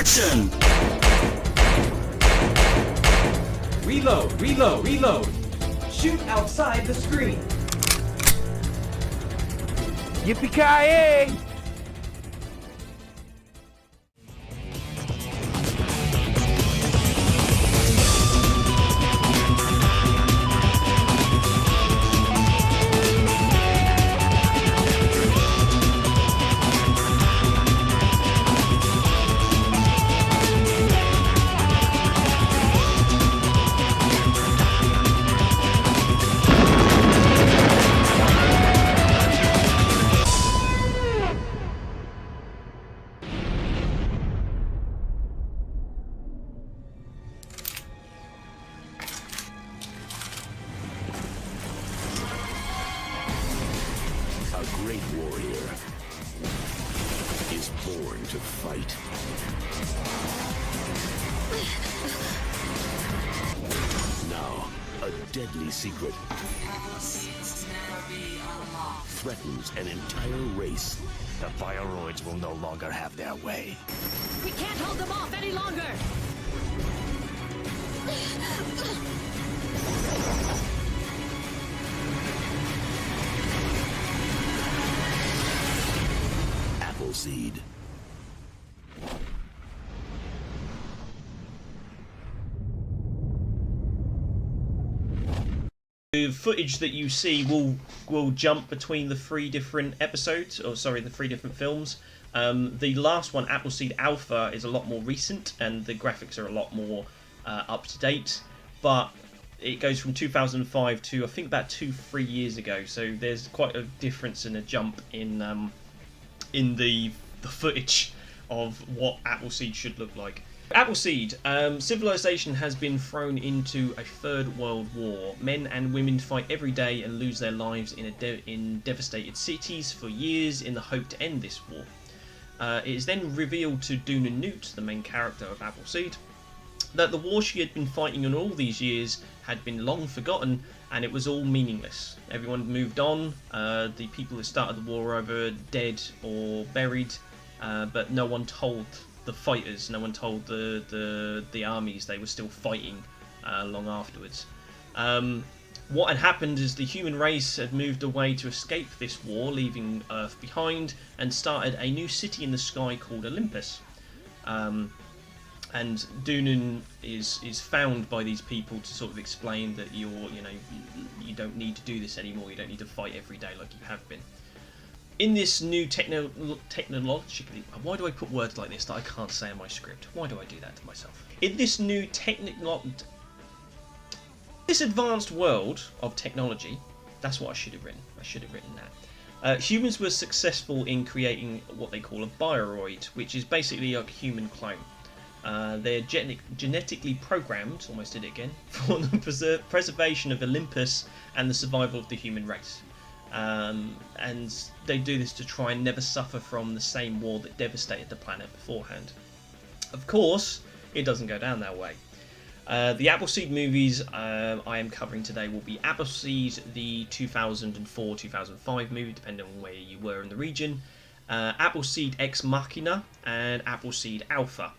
Action! Reload, reload, reload. Shoot outside the screen. Yippee-ki-yay! A great warrior is born to fight. Now, a deadly secret threatens an entire race. The Bioroids will no longer have their way. We can't hold them off any longer! AppleSeed. The footage that you see will jump between the three different episodes, or sorry, the three different films. The last one, AppleSeed Alpha, is a lot more recent, and the graphics are a lot more up to date. But it goes from 2005 to I think about 2-3 years ago. So there's quite a difference and a jump in the footage of what AppleSeed should look like. AppleSeed, civilization has been thrown into a third world war. Men and women fight every day and lose their lives in devastated cities for years in the hope to end this war. It is then revealed to Duna Newt, the main character of AppleSeed, that the war she had been fighting in all these years had been long forgotten and it was all meaningless. Everyone had moved on, the people that started the war were either dead or buried, but no one told the fighters, no one told the armies they were still fighting long afterwards. What had happened is the human race had moved away to escape this war, leaving Earth behind, and started a new city in the sky called Olympus. And Dunan is found by these people to sort of explain that you don't need to do this anymore. You don't need to fight every day like you have been. In this new technologically, why do I put words like this that I can't say in my script? Why do I do that to myself? In this new this advanced world of technology, that's what I should have written. I should have written that. Humans were successful in creating what they call a bioroid, which is basically a human clone. They're genetically programmed, almost did it again, for the preservation of Olympus and the survival of the human race. And they do this to try and never suffer from the same war that devastated the planet beforehand. Of course, it doesn't go down that way. The AppleSeed movies I am covering today will be AppleSeed, the 2004-2005 movie, depending on where you were in the region, AppleSeed Ex Machina, and AppleSeed Alpha.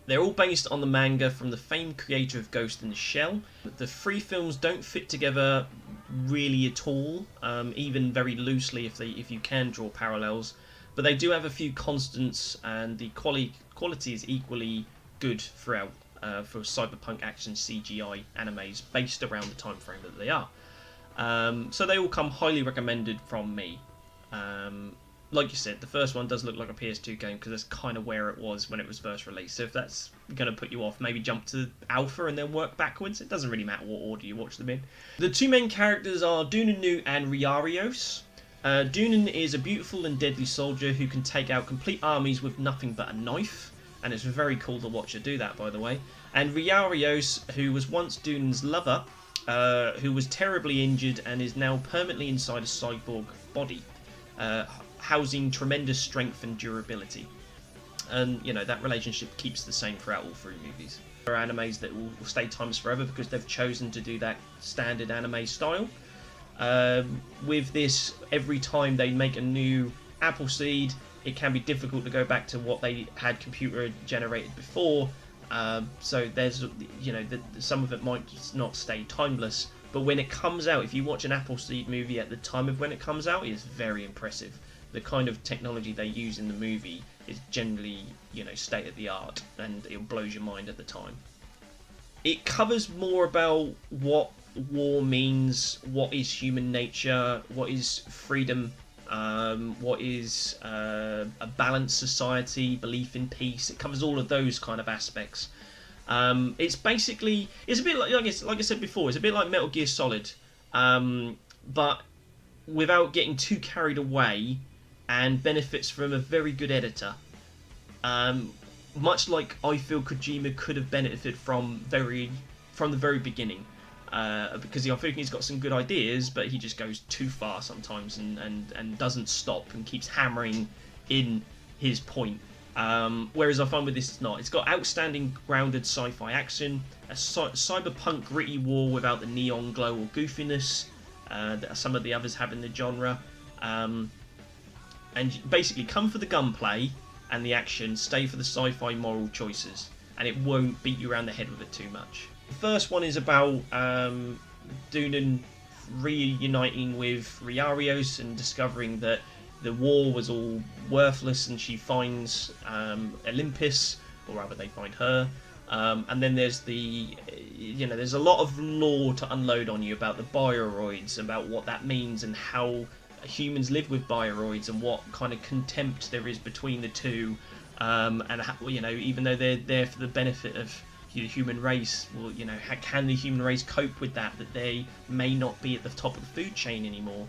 They're all based on the manga from the famed creator of Ghost in the Shell. The three films don't fit together really at all, even very loosely if you can draw parallels, but they do have a few constants, and the quality is equally good throughout for cyberpunk action CGI animes based around the time frame that they are. So they all come highly recommended from me. Like you said, the first one does look like a PS2 game because that's kind of where it was when it was first released. So if that's going to put you off, maybe jump to Alpha and then work backwards. It doesn't really matter what order you watch them in. The two main characters are Dunanu and Riarios. Dunan is a beautiful and deadly soldier who can take out complete armies with nothing but a knife. And it's very cool to watch her do that, by the way. And Riarios, who was once Dunan's lover, who was terribly injured and is now permanently inside a cyborg body. Housing tremendous strength and durability, and that relationship keeps the same throughout all three movies. There are animes that will stay timeless forever because they've chosen to do that standard anime style. With this, every time they make a new AppleSeed, it can be difficult to go back to what they had computer generated before. So there's, you know, some of it might not stay timeless. But when it comes out, if you watch an AppleSeed movie at the time of when it comes out, it is very impressive. The kind of technology they use in the movie is generally, you know, state of the art, and it blows your mind at the time. It covers more about what war means, what is human nature, what is freedom, what is a balanced society, belief in peace. It covers all of those kind of aspects. It's basically, it's a bit like I said before, it's a bit like Metal Gear Solid, but without getting too carried away, and benefits from a very good editor. Much like I feel Kojima could have benefited from the very beginning, because I think he's got some good ideas, but he just goes too far sometimes and doesn't stop and keeps hammering in his point. Whereas I find with this it's not. It's got outstanding grounded sci-fi action, a cyberpunk gritty war without the neon glow or goofiness that some of the others have in the genre. And basically come for the gunplay and the action, stay for the sci-fi moral choices, and it won't beat you around the head with it too much. The first one is about Doonan reuniting with Riarios and discovering that the war was all worthless, and she finds Olympus, or rather they find her. And then there's there's a lot of lore to unload on you about the bioroids, about what that means and how humans live with bioroids and what kind of contempt there is between the two, and how, you know, even though they're there for the benefit of the human race, well, you know, how can the human race cope with that they may not be at the top of the food chain anymore.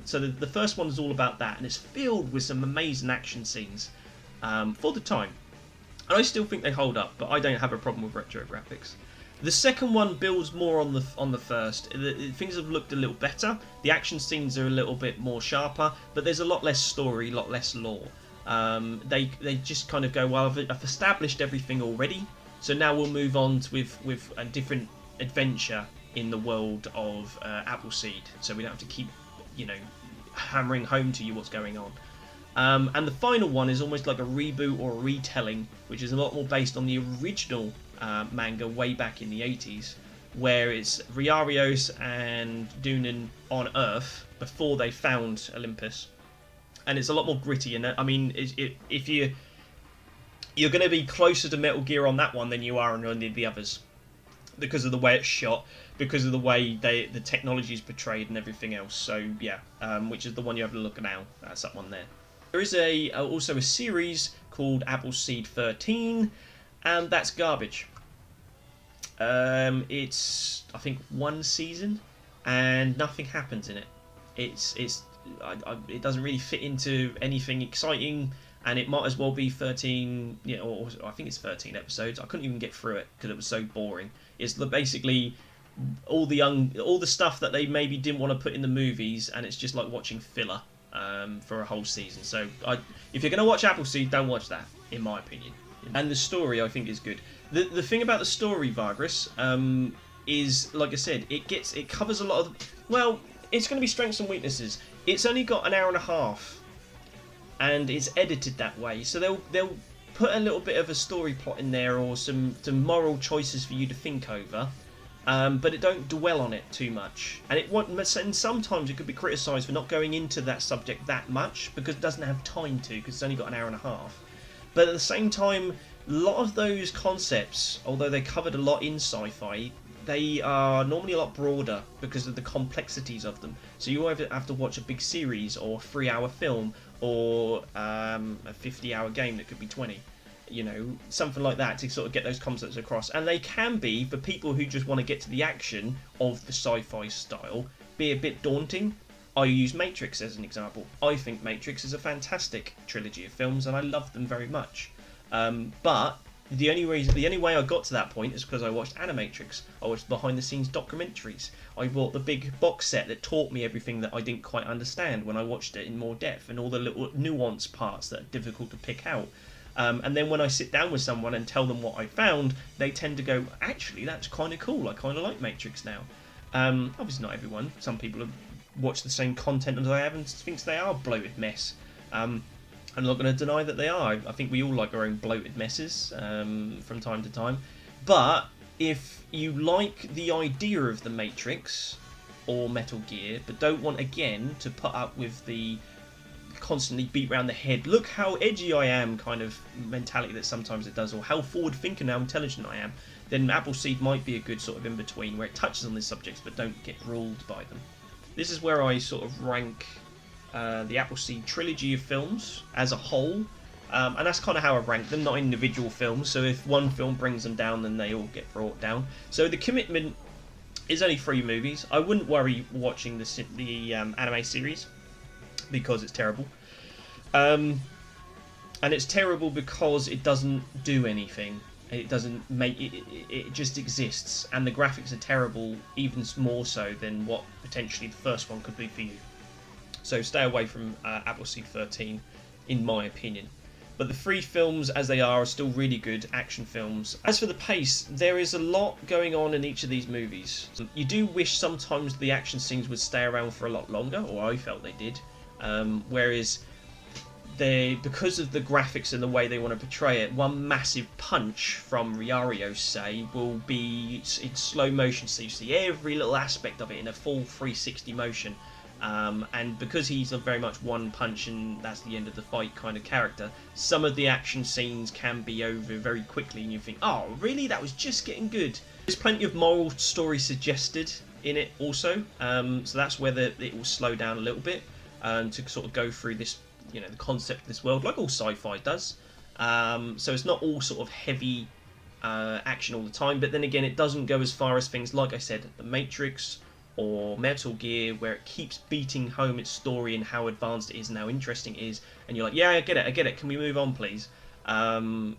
So the first one is all about that, and it's filled with some amazing action scenes for the time, and I still think they hold up, but I don't have a problem with retro graphics. The second one builds more on the first. Things have looked a little better. The action scenes are a little bit more sharper, but there's a lot less story, a lot less lore. They just kind of go, well, I've established everything already, so now we'll move on with a different adventure in the world of AppleSeed, so we don't have to keep, you know, hammering home to you what's going on. And the final one is almost like a reboot or a retelling, which is a lot more based on the original manga way back in the 80s, where it's Riarios and Doonan on Earth before they found Olympus, and it's a lot more gritty. And I mean, if you're going to be closer to Metal Gear on that one than you are on any of the others, because of the way it's shot, because of the way the technology is portrayed and everything else. So yeah, which is the one you have to look at now. That's that one there. There is also a series called AppleSeed 13, and that's garbage. It's, I think, one season, and nothing happens in it. It doesn't really fit into anything exciting, and it might as well be 13, you know, or I think it's 13 episodes. I couldn't even get through it because it was so boring. It's basically all the stuff that they maybe didn't want to put in the movies, and it's just like watching filler for a whole season. So if you're going to watch AppleSeed, don't watch that, in my opinion. And the story, I think, is good. The thing about the story, Vargas, is, like I said, it covers a lot of, well, it's going to be strengths and weaknesses. It's only got an hour and a half, and it's edited that way, so they'll put a little bit of a story plot in there, or some moral choices for you to think over, but it don't dwell on it too much. And sometimes it could be criticised for not going into that subject that much, because it doesn't have time to, because it's only got an hour and a half. But at the same time, a lot of those concepts, although they covered a lot in sci-fi, they are normally a lot broader because of the complexities of them. So you either have to watch a big series, or a 3-hour film, or a 50-hour game that could be 20. You know, something like that, to sort of get those concepts across. And they can be, for people who just want to get to the action of the sci-fi style, be a bit daunting. I use Matrix as an example. I think Matrix is a fantastic trilogy of films, and I love them very much. But the only way I got to that point is because I watched Animatrix. I watched behind-the-scenes documentaries. I bought the big box set that taught me everything that I didn't quite understand when I watched it in more depth, and all the little nuanced parts that are difficult to pick out. And then when I sit down with someone and tell them what I found, they tend to go, actually, that's kind of cool. I kind of like Matrix now. Obviously not everyone. Some people have watched the same content as I have and thinks they are a bloated mess. I'm not going to deny that they are. I think we all like our own bloated messes from time to time. But if you like the idea of the Matrix or Metal Gear, but don't want, again, to put up with the constantly beat around the head, look how edgy I am kind of mentality that sometimes it does, or how forward thinking, how intelligent I am, then AppleSeed might be a good sort of in-between where it touches on these subjects but don't get ruled by them. This is where I sort of rank the AppleSeed trilogy of films as a whole, and that's kind of how I rank them, not individual films. So if one film brings them down, then they all get brought down. So The Commitment is only 3 movies. I wouldn't worry watching the anime series because it's terrible, and it's terrible because it doesn't do anything. It doesn't make it. It just exists, and the graphics are terrible, even more so than what potentially the first one could be for you. So stay away from AppleSeed 13, in my opinion. But the 3 films, as they are still really good action films. As for the pace, there is a lot going on in each of these movies. You do wish sometimes the action scenes would stay around for a lot longer, or I felt they did. Whereas because of the graphics and the way they want to portray it, one massive punch from Riario, say, will be in slow motion, so you see every little aspect of it in a full 360 motion. And because he's a very much one punch and that's the end of the fight kind of character, some of the action scenes can be over very quickly and you think, oh really, that was just getting good. There's plenty of moral story suggested in it also, so that's where it will slow down a little bit to sort of go through this, the concept of this world, like all sci-fi does. So it's not all sort of heavy action all the time, but then again, it doesn't go as far as things like I said, The Matrix or Metal Gear, where it keeps beating home its story and how advanced it is and how interesting it is, and you're like, yeah, I get it, can we move on please?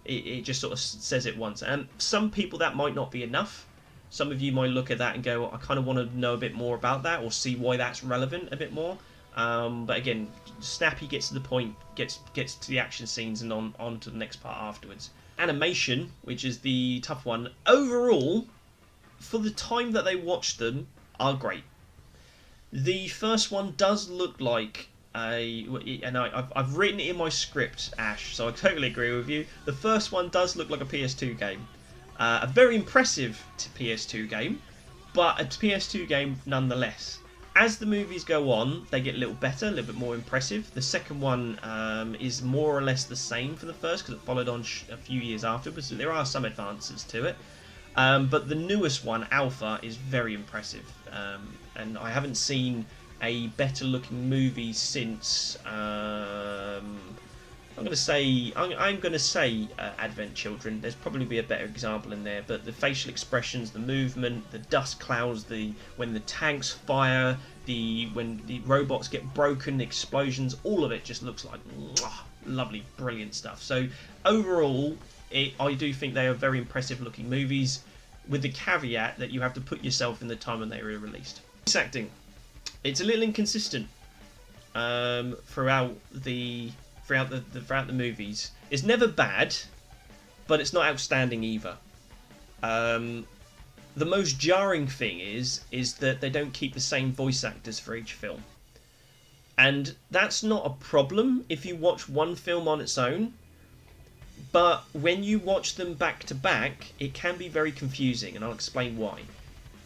It just sort of says it once, and some people that might not be enough. Some of you might look at that and go, I kind of want to know a bit more about that, or see why that's relevant a bit more. But again, snappy, gets to the point, gets to the action scenes, and on to the next part afterwards. Animation, which is the tough one, overall, for the time that they watched them, are great. The first one does look like and I've written it in my script, Ash, so I totally agree with you. The first one does look like a PS2 game. A very impressive PS2 game, but a PS2 game nonetheless. As the movies go on, they get a little better, a little bit more impressive. The second one is more or less the same for the first, because it followed on a few years afterwards, so there are some advances to it. But the newest one, Alpha, is very impressive, and I haven't seen a better looking movie since I'm going to say Advent Children. There's probably be a better example in there, but the facial expressions, the movement, the dust clouds, when the tanks fire, when the robots get broken, the explosions, all of it just looks like lovely, brilliant stuff. So overall, I do think they are very impressive looking movies, with the caveat that you have to put yourself in the time when they were released. Voice acting, it's a little inconsistent throughout the movies. It's never bad, but it's not outstanding either. The most jarring thing is that they don't keep the same voice actors for each film, and that's not a problem if you watch one film on its own. But when you watch them back to back, it can be very confusing, and I'll explain why.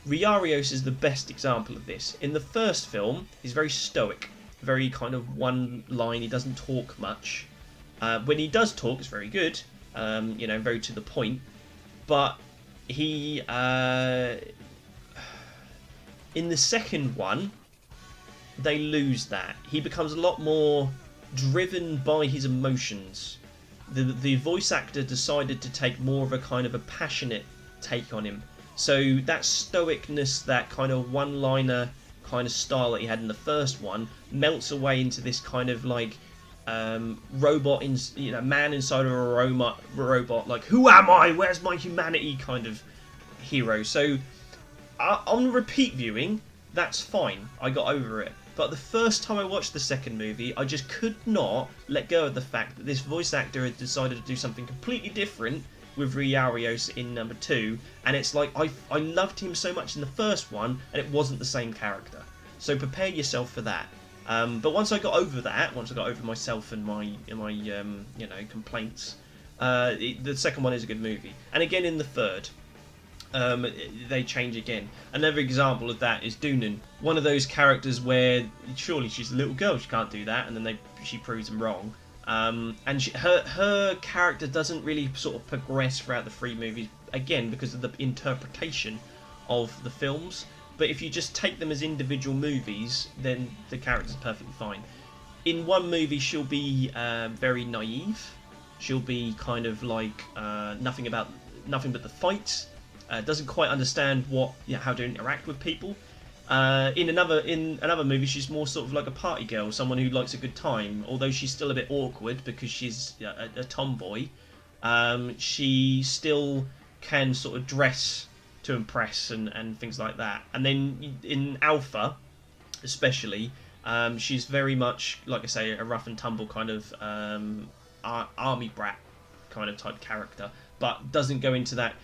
Riarios is the best example of this. In the first film, he's very stoic, very kind of one line, he doesn't talk much. When he does talk, it's very good, very to the point. But in the second one, they lose that. He becomes a lot more driven by his emotions. The voice actor decided to take more of a kind of a passionate take on him. So that stoicness, that kind of one-liner kind of style that he had in the first one, melts away into this kind of like robot, man inside of a robot, like, who am I? Where's my humanity? Kind of hero. So on repeat viewing, that's fine. I got over it. But the first time I watched the second movie, I just could not let go of the fact that this voice actor had decided to do something completely different with Riarios in number 2, and it's like I loved him so much in the first one, and it wasn't the same character. So prepare yourself for that. But once I got over that, once I got over myself and my complaints, the second one is a good movie. And again in the third, they change again. Another example of that is Doonan, one of those characters where surely she's a little girl, she can't do that, and then she proves them wrong. And her character doesn't really sort of progress throughout the 3 movies, again because of the interpretation of the films. But if you just take them as individual movies, then the character's perfectly fine. In one movie, she'll be very naive. She'll be kind of like nothing but the fights. Doesn't quite understand how to interact with people. In another movie, she's more sort of like a party girl, someone who likes a good time. Although she's still a bit awkward because she's a tomboy, she still can sort of dress to impress and things like that. And then in Alpha, especially, she's very much, like I say, a rough and tumble kind of army brat kind of type character, but doesn't go into that.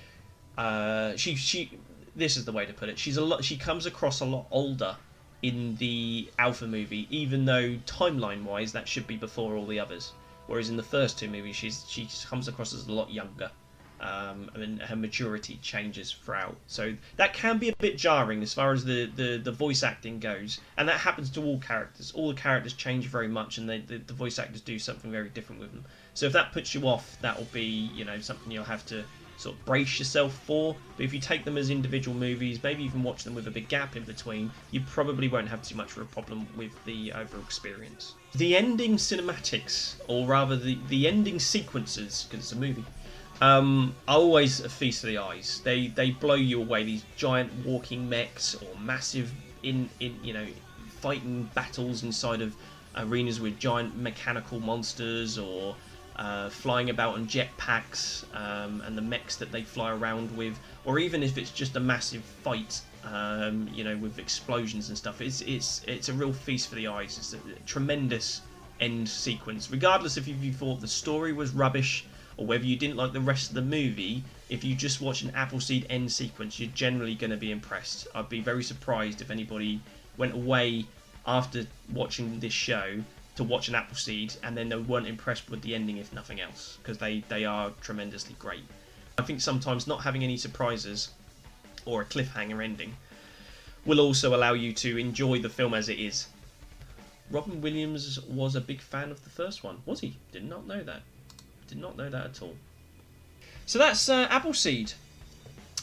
This is the way to put it. She comes across a lot older in the Alpha movie, even though timeline-wise that should be before all the others. Whereas in the first 2 movies, she comes across as a lot younger. And her maturity changes throughout, so that can be a bit jarring as far as the voice acting goes, and that happens to all characters. All the characters change very much, and the voice actors do something very different with them. So if that puts you off, that will be something you'll have to sort of brace yourself for. But if you take them as individual movies, maybe even watch them with a big gap in between, you probably won't have too much of a problem with the overall experience. The ending cinematics, or rather the ending sequences, because it's a movie, are always a feast for the eyes. They blow you away. These giant walking mechs, or massive fighting battles inside of arenas with giant mechanical monsters, or flying about on jetpacks, and the mechs that they fly around with, or even if it's just a massive fight, with explosions and stuff. It's a real feast for the eyes. It's a tremendous end sequence, regardless if you thought the story was rubbish or whether you didn't like the rest of the movie. If you just watch an AppleSeed end sequence, you're generally going to be impressed. I'd be very surprised if anybody went away after watching this show to watch an AppleSeed and then they weren't impressed with the ending, if nothing else, because they are tremendously great. I think sometimes not having any surprises or a cliffhanger ending will also allow you to enjoy the film as it is. Robin Williams was a big fan of the first one. Was he? Did not know that. Did not know that at all. So that's AppleSeed.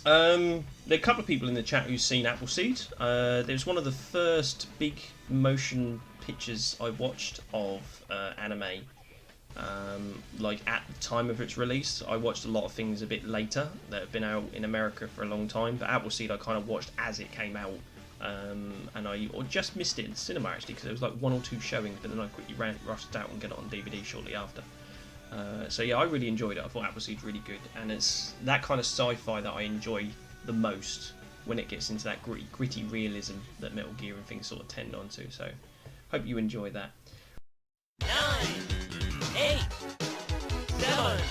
There are a couple of people in the chat who've seen AppleSeed. It was one of the first big motion pictures I watched of anime. Like at the time of its release. I watched a lot of things a bit later that have been out in America for a long time, but AppleSeed I kind of watched as it came out. And I just missed it in cinema actually, because there was like 1 or 2 showings, but then I quickly rushed out and got it on DVD shortly after. So yeah, I really enjoyed it. I thought AppleSeed's really good, and it's that kind of sci-fi that I enjoy the most when it gets into that gritty realism that Metal Gear and things sort of tend onto. So hope you enjoy that. 9, 8, 7